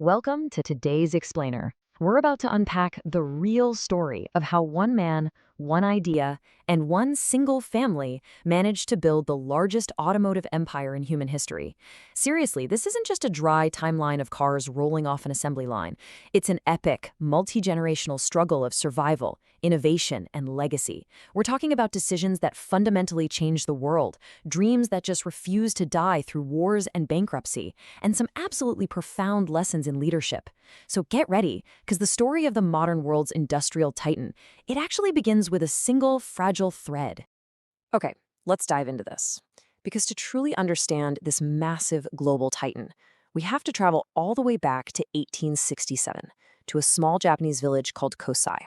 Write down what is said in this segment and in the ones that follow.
Welcome to today's Explainer. We're about to unpack the real story of how one man, one idea, and one single family managed to build the largest automotive empire in human history. Seriously, this isn't just a dry timeline of cars rolling off an assembly line. It's an epic, multi-generational struggle of survival, innovation, and legacy. We're talking about decisions that fundamentally changed the world, dreams that just refuse to die through wars and bankruptcy, and some absolutely profound lessons in leadership. So get ready, because the story of the modern world's industrial titan, it actually begins with a single fragile thread. Okay, let's dive into this. Because to truly understand this massive global titan, we have to travel all the way back to 1867, to a small Japanese village called Kosai.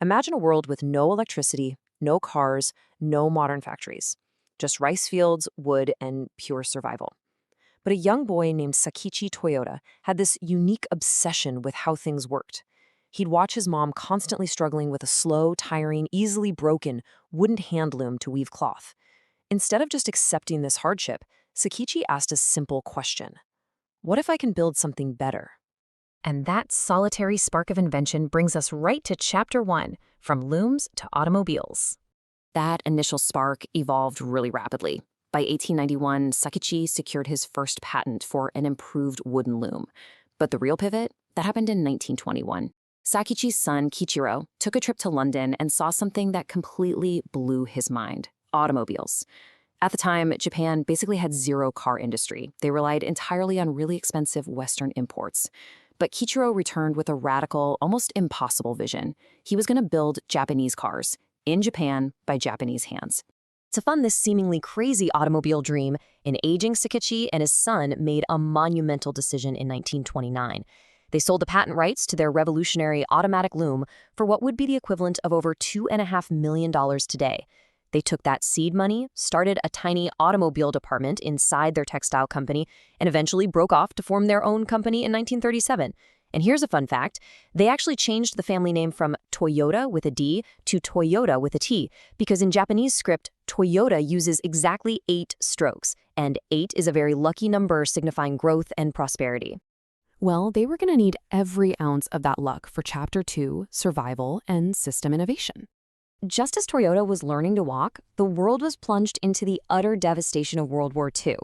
Imagine a world with no electricity, no cars, no modern factories, just rice fields, wood, and pure survival. But a young boy named Sakichi Toyota had this unique obsession with how things worked. He'd watch his mom constantly struggling with a slow, tiring, easily broken wooden hand loom to weave cloth. Instead of just accepting this hardship, Sakichi asked a simple question. What if I can build something better? And that solitary spark of invention brings us right to Chapter 1, From Looms to Automobiles. That initial spark evolved really rapidly. By 1891, Sakichi secured his first patent for an improved wooden loom. But the real pivot, that happened in 1921. Sakichi's son, Kichiro, took a trip to London and saw something that completely blew his mind: automobiles. At the time, Japan basically had zero car industry. They relied entirely on really expensive Western imports. But Kichiro returned with a radical, almost impossible vision. He was going to build Japanese cars in Japan by Japanese hands. To fund this seemingly crazy automobile dream, an aging Sakichi and his son made a monumental decision in 1929. They sold the patent rights to their revolutionary automatic loom for what would be the equivalent of over $2.5 million today. They took that seed money, started a tiny automobile department inside their textile company, and eventually broke off to form their own company in 1937. And here's a fun fact. They actually changed the family name from Toyota with a D to Toyota with a T, because in Japanese script, Toyota uses exactly 8 strokes, and 8 is a very lucky number signifying growth and prosperity. Well, they were going to need every ounce of that luck for Chapter 2, Survival and System Innovation. Just as Toyota was learning to walk, the world was plunged into the utter devastation of World War II.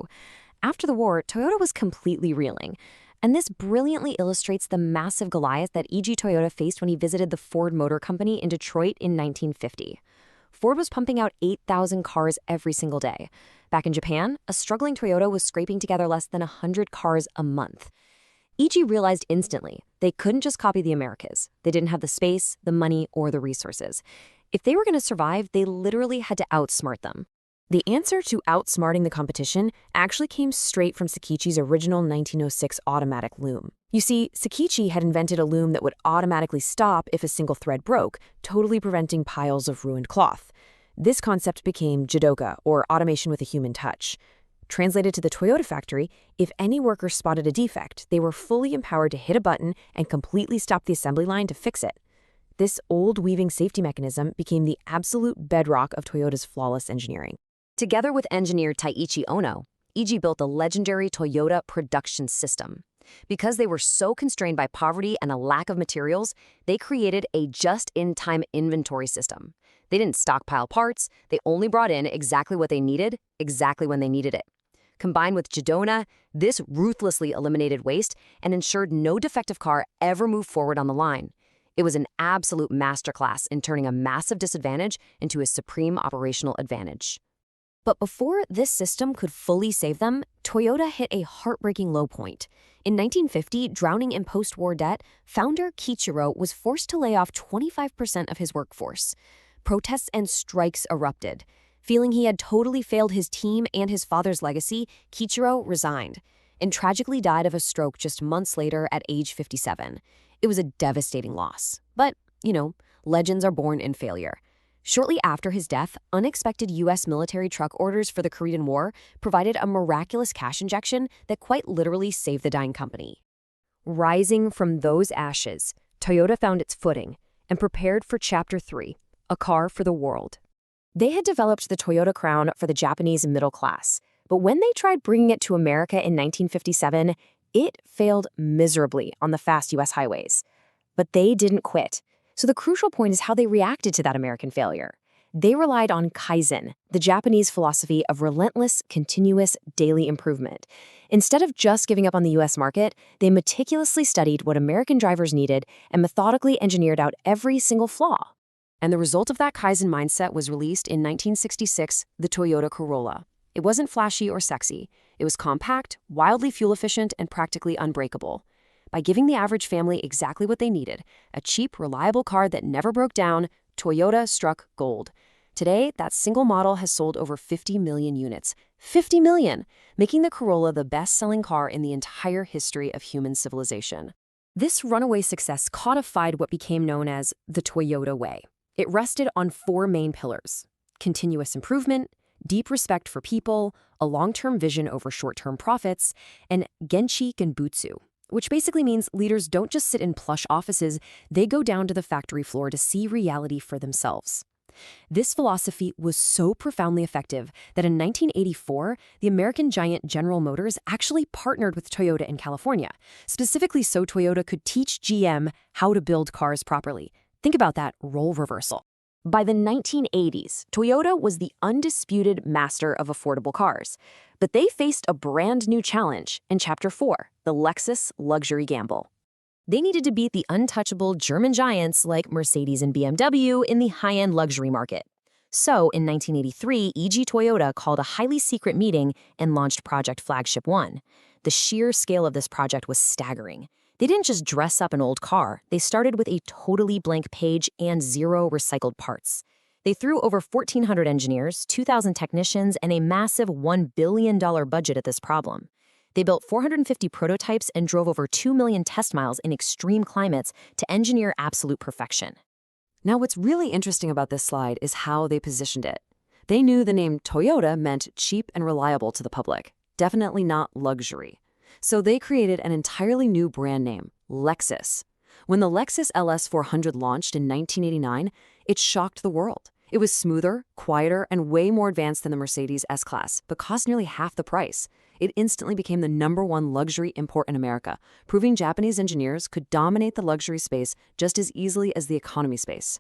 After the war, Toyota was completely reeling. And this brilliantly illustrates the massive Goliath that E.G. Toyota faced when he visited the Ford Motor Company in Detroit in 1950. Ford was pumping out 8,000 cars every single day. Back in Japan, a struggling Toyota was scraping together less than 100 cars a month. E.G. realized instantly they couldn't just copy the Americas. They didn't have the space, the money, or the resources. If they were going to survive, they literally had to outsmart them. The answer to outsmarting the competition actually came straight from Sakichi's original 1906 automatic loom. You see, Sakichi had invented a loom that would automatically stop if a single thread broke, totally preventing piles of ruined cloth. This concept became jidoka, or automation with a human touch. Translated to the Toyota factory, if any worker spotted a defect, they were fully empowered to hit a button and completely stop the assembly line to fix it. This old weaving safety mechanism became the absolute bedrock of Toyota's flawless engineering. Together with engineer Taiichi Ono, E.G. built the legendary Toyota production system. Because they were so constrained by poverty and a lack of materials, they created a just-in-time inventory system. They didn't stockpile parts, they only brought in exactly what they needed, exactly when they needed it. Combined with Jidona, this ruthlessly eliminated waste and ensured no defective car ever moved forward on the line. It was an absolute masterclass in turning a massive disadvantage into a supreme operational advantage. But before this system could fully save them, Toyota hit a heartbreaking low point. In 1950, drowning in post-war debt, founder Kichiro was forced to lay off 25% of his workforce. Protests and strikes erupted. Feeling he had totally failed his team and his father's legacy, Kichiro resigned and tragically died of a stroke just months later at age 57. It was a devastating loss. But, legends are born in failure. Shortly after his death, unexpected U.S. military truck orders for the Korean War provided a miraculous cash injection that quite literally saved the dying company. Rising from those ashes, Toyota found its footing and prepared for Chapter 3, a car for the world. They had developed the Toyota Crown for the Japanese middle class, but when they tried bringing it to America in 1957, It failed miserably on the fast US highways. But they didn't quit. So the crucial point is how they reacted to that American failure. They relied on Kaizen, the Japanese philosophy of relentless, continuous, daily improvement. Instead of just giving up on the US market, they meticulously studied what American drivers needed and methodically engineered out every single flaw. And the result of that Kaizen mindset was released in 1966, the Toyota Corolla. It wasn't flashy or sexy. It was compact, wildly fuel efficient, and practically unbreakable. By giving the average family exactly what they needed, a cheap, reliable car that never broke down, Toyota struck gold. Today, that single model has sold over 50 million units. 50 million! Making the Corolla the best-selling car in the entire history of human civilization. This runaway success codified what became known as the Toyota Way. It rested on 4 main pillars: continuous improvement, deep respect for people, a long-term vision over short-term profits, and Genchi Genbutsu, which basically means leaders don't just sit in plush offices, they go down to the factory floor to see reality for themselves. This philosophy was so profoundly effective that in 1984, the American giant General Motors actually partnered with Toyota in California, specifically so Toyota could teach GM how to build cars properly. Think about that role reversal. By the 1980s, Toyota was the undisputed master of affordable cars. But they faced a brand new challenge in Chapter 4, the Lexus luxury gamble. They needed to beat the untouchable German giants like Mercedes and BMW in the high-end luxury market. So, in 1983, EG Toyota called a highly secret meeting and launched Project Flagship 1. The sheer scale of this project was staggering. They didn't just dress up an old car. They started with a totally blank page and 0 recycled parts. They threw over 1,400 engineers, 2,000 technicians, and a massive $1 billion budget at this problem. They built 450 prototypes and drove over 2 million test miles in extreme climates to engineer absolute perfection. Now, what's really interesting about this slide is how they positioned it. They knew the name Toyota meant cheap and reliable to the public, definitely not luxury. So they created an entirely new brand name, Lexus. When the Lexus LS 400 launched in 1989, it shocked the world. It was smoother, quieter, and way more advanced than the Mercedes S-Class, but cost nearly half the price. It instantly became the #1 luxury import in America, proving Japanese engineers could dominate the luxury space just as easily as the economy space.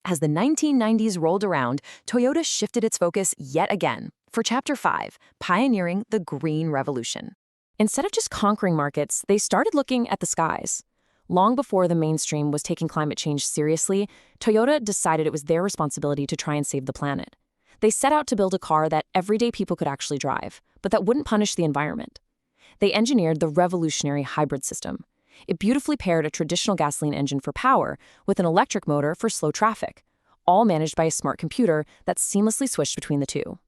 As the 1990s rolled around, Toyota shifted its focus yet again for Chapter 5, pioneering the Green Revolution. Instead of just conquering markets, they started looking at the skies. Long before the mainstream was taking climate change seriously, Toyota decided it was their responsibility to try and save the planet. They set out to build a car that everyday people could actually drive, but that wouldn't punish the environment. They engineered the revolutionary hybrid system. It beautifully paired a traditional gasoline engine for power with an electric motor for slow traffic, all managed by a smart computer that seamlessly switched between the two.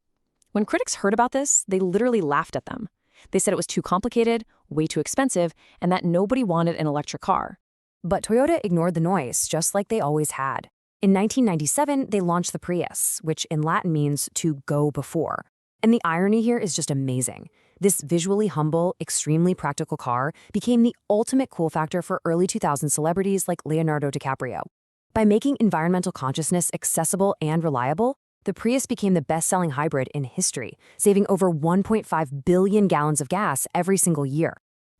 When critics heard about this, they literally laughed at them. They said it was too complicated, way too expensive, and that nobody wanted an electric car. But Toyota ignored the noise, just like they always had. In 1997, they launched the Prius, which in Latin means to go before. And the irony here is just amazing. This visually humble, extremely practical car became the ultimate cool factor for early 2000s celebrities like Leonardo DiCaprio. By making environmental consciousness accessible and reliable, the Prius became the best-selling hybrid in history, saving over 1.5 billion gallons of gas every single year.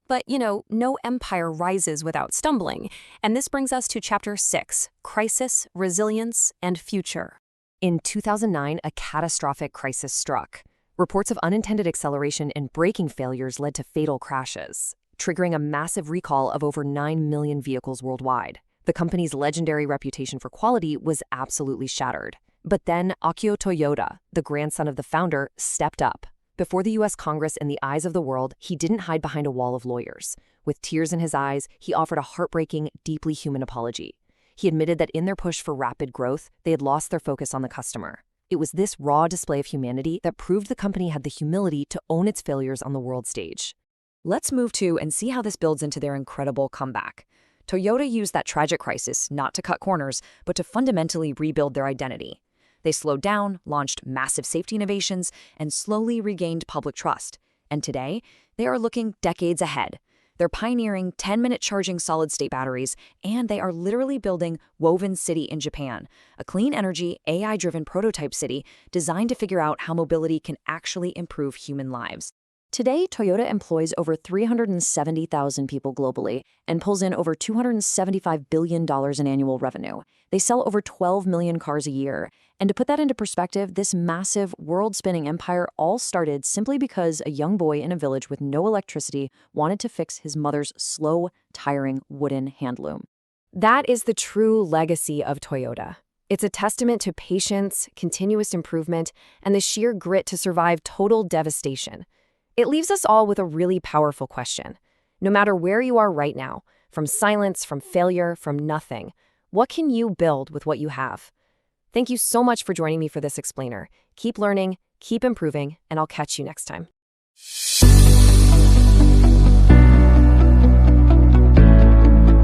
But, no empire rises without stumbling. And this brings us to Chapter 6, Crisis, Resilience, and Future. In 2009, a catastrophic crisis struck. Reports of unintended acceleration and braking failures led to fatal crashes, triggering a massive recall of over 9 million vehicles worldwide. The company's legendary reputation for quality was absolutely shattered. But then Akio Toyoda, the grandson of the founder, stepped up. Before the U.S. Congress and the eyes of the world, he didn't hide behind a wall of lawyers. With tears in his eyes, he offered a heartbreaking, deeply human apology. He admitted that in their push for rapid growth, they had lost their focus on the customer. It was this raw display of humanity that proved the company had the humility to own its failures on the world stage. Let's move to and see how this builds into their incredible comeback. Toyota used that tragic crisis not to cut corners, but to fundamentally rebuild their identity. They slowed down, launched massive safety innovations, and slowly regained public trust. And today, they are looking decades ahead. They're pioneering 10-minute charging solid-state batteries, and they are literally building Woven City in Japan, a clean energy, AI-driven prototype city designed to figure out how mobility can actually improve human lives. Today, Toyota employs over 370,000 people globally and pulls in over $275 billion in annual revenue. They sell over 12 million cars a year. And to put that into perspective, this massive, world-spinning empire all started simply because a young boy in a village with no electricity wanted to fix his mother's slow, tiring wooden hand loom. That is the true legacy of Toyota. It's a testament to patience, continuous improvement, and the sheer grit to survive total devastation. It leaves us all with a really powerful question. No matter where you are right now, from silence, from failure, from nothing, what can you build with what you have? Thank you so much for joining me for this explainer. Keep learning, keep improving, and I'll catch you next time.